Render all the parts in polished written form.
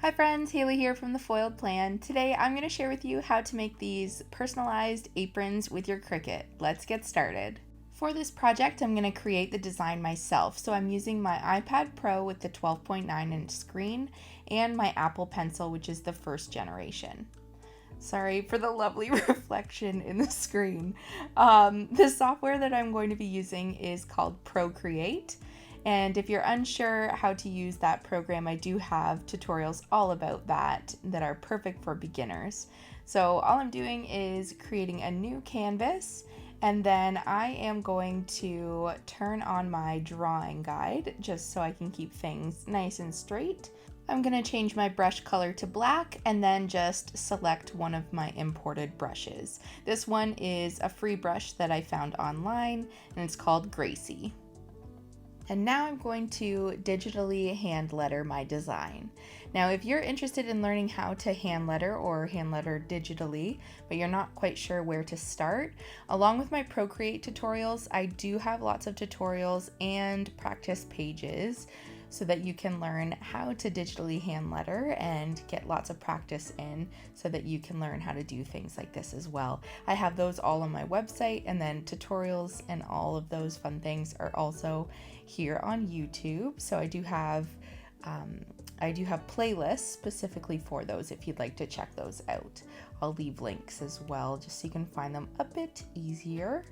Hi friends, Haley here from The Foiled Plan. Today I'm going to share with you how to make these personalized aprons with your Cricut. Let's get started. For this project I'm going to create the design myself, so I'm using my iPad Pro with the 12.9-inch screen and my Apple Pencil, which is the first generation. Sorry for the lovely reflection in the screen. The software that I'm going to be using is called Procreate. And if you're unsure how to use that program, I do have tutorials all about that are perfect for beginners. So all I'm doing is creating a new canvas, and then I am going to turn on my drawing guide just so I can keep things nice and straight. I'm going to change my brush color to black and then just select one of my imported brushes. This one is a free brush that I found online and it's called Gracie. And now I'm going to digitally hand letter my design. Now, if you're interested in learning how to hand letter or hand letter digitally, but you're not quite sure where to start, along with my Procreate tutorials, I do have lots of tutorials and practice pages so that you can learn how to digitally hand letter and get lots of practice in so that you can learn how to do things like this as well. I have those all on my website, and then tutorials and all of those fun things are also here on YouTube. So I do have playlists specifically for those if you'd like to check those out. I'll leave links as well just so you can find them a bit easier.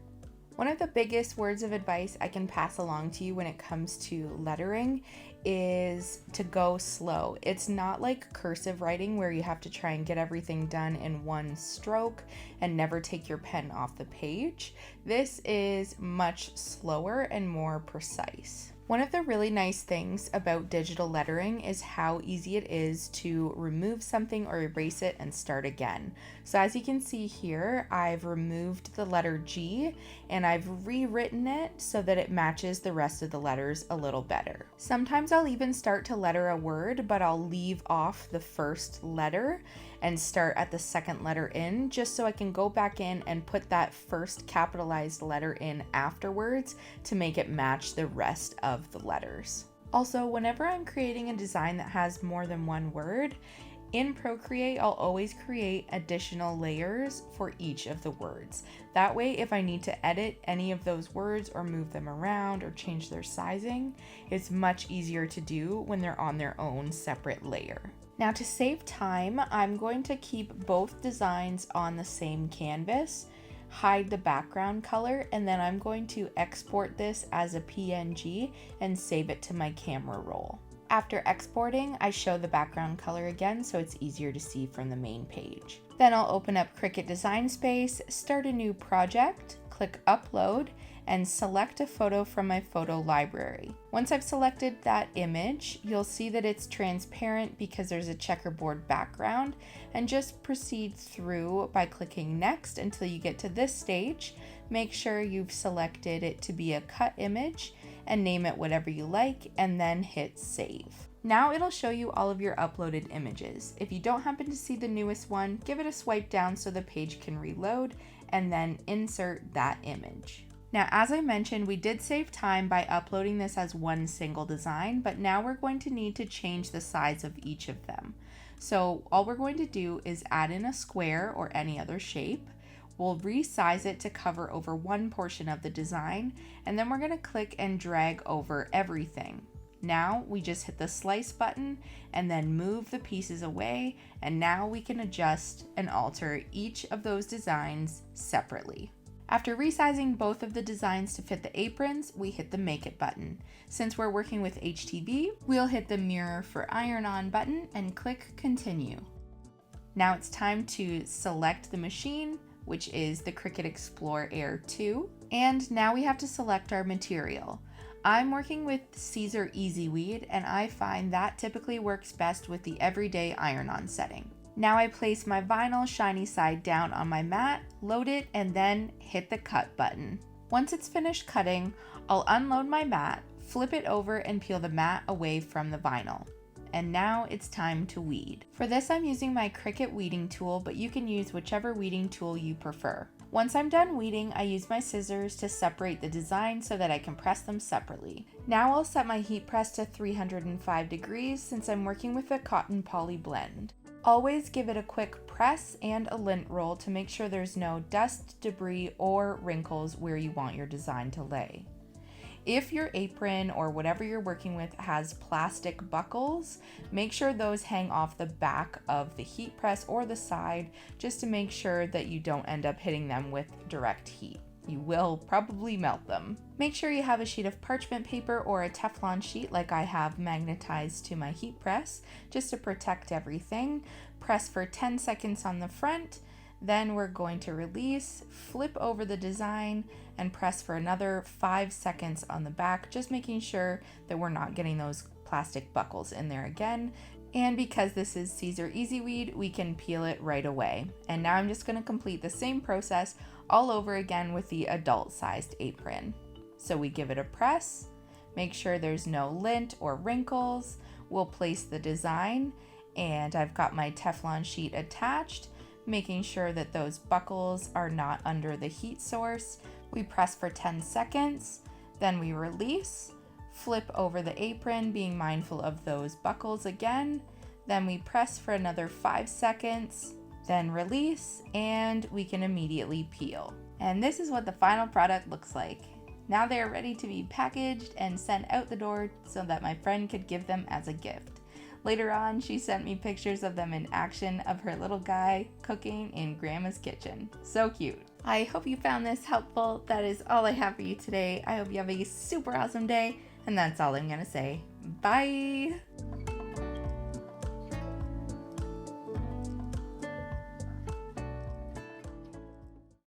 One of the biggest words of advice I can pass along to you when it comes to lettering is to go slow. It's not like cursive writing where you have to try and get everything done in one stroke and never take your pen off the page. This is much slower and more precise. One of the really nice things about digital lettering is how easy it is to remove something or erase it and start again. So as you can see here, I've removed the letter G and I've rewritten it so that it matches the rest of the letters a little better. Sometimes I'll even start to letter a word, but I'll leave off the first letter and start at the second letter in, just so I can go back in and put that first capitalized letter in afterwards to make it match the rest of the letters. Also, whenever I'm creating a design that has more than one word, in Procreate, I'll always create additional layers for each of the words. That way, if I need to edit any of those words or move them around or change their sizing, it's much easier to do when they're on their own separate layer. Now, to save time, I'm going to keep both designs on the same canvas, hide the background color, and then I'm going to export this as a PNG and save it to my camera roll. After exporting, I show the background color again so it's easier to see from the main page. Then I'll open up Cricut Design Space, start a new project, click Upload, and select a photo from my photo library. Once I've selected that image, you'll see that it's transparent because there's a checkerboard background, and just proceed through by clicking Next until you get to this stage. Make sure you've selected it to be a cut image and name it whatever you like, and then hit Save. Now it'll show you all of your uploaded images. If you don't happen to see the newest one, give it a swipe down so the page can reload, and then insert that image. Now, as I mentioned, we did save time by uploading this as one single design, but now we're going to need to change the size of each of them. So all we're going to do is add in a square or any other shape. We'll resize it to cover over one portion of the design, and then we're going to click and drag over everything. Now we just hit the slice button and then move the pieces away, and now we can adjust and alter each of those designs separately. After resizing both of the designs to fit the aprons, we hit the Make It button. Since we're working with HTV, we'll hit the Mirror for Iron On button and click Continue. Now it's time to select the machine, which is the Cricut Explore Air 2, and now we have to select our material. I'm working with Caesar Easy Weed, and I find that typically works best with the everyday iron-on setting. Now I place my vinyl shiny side down on my mat, load it, and then hit the cut button. Once it's finished cutting, I'll unload my mat, flip it over, and peel the mat away from the vinyl. And now it's time to weed. For this, I'm using my Cricut weeding tool, but you can use whichever weeding tool you prefer. Once I'm done weeding, I use my scissors to separate the design so that I can press them separately. Now I'll set my heat press to 305 degrees since I'm working with a cotton poly blend. Always give it a quick press and a lint roll to make sure there's no dust, debris, or wrinkles where you want your design to lay. If your apron or whatever you're working with has plastic buckles, make sure those hang off the back of the heat press or the side just to make sure that you don't end up hitting them with direct heat. You will probably melt them. Make sure you have a sheet of parchment paper or a Teflon sheet like I have magnetized to my heat press just to protect everything. Press for 10 seconds on the front. Then we're going to release, flip over the design, and press for another 5 seconds on the back, just making sure that we're not getting those plastic buckles in there again. And because this is Caesar Easy Weed, we can peel it right away. And now I'm just going to complete the same process all over again with the adult-sized apron. So we give it a press, make sure there's no lint or wrinkles. We'll place the design, and I've got my Teflon sheet attached, making sure that those buckles are not under the heat source. We press for 10 seconds, then we release, flip over the apron, being mindful of those buckles again, then we press for another 5 seconds, then release, and we can immediately peel. And this is what the final product looks like. Now they are ready to be packaged and sent out the door so that my friend could give them as a gift. Later on, she sent me pictures of them in action of her little guy cooking in Grandma's kitchen. So cute. I hope you found this helpful. That is all I have for you today. I hope you have a super awesome day, and that's all I'm gonna say. Bye!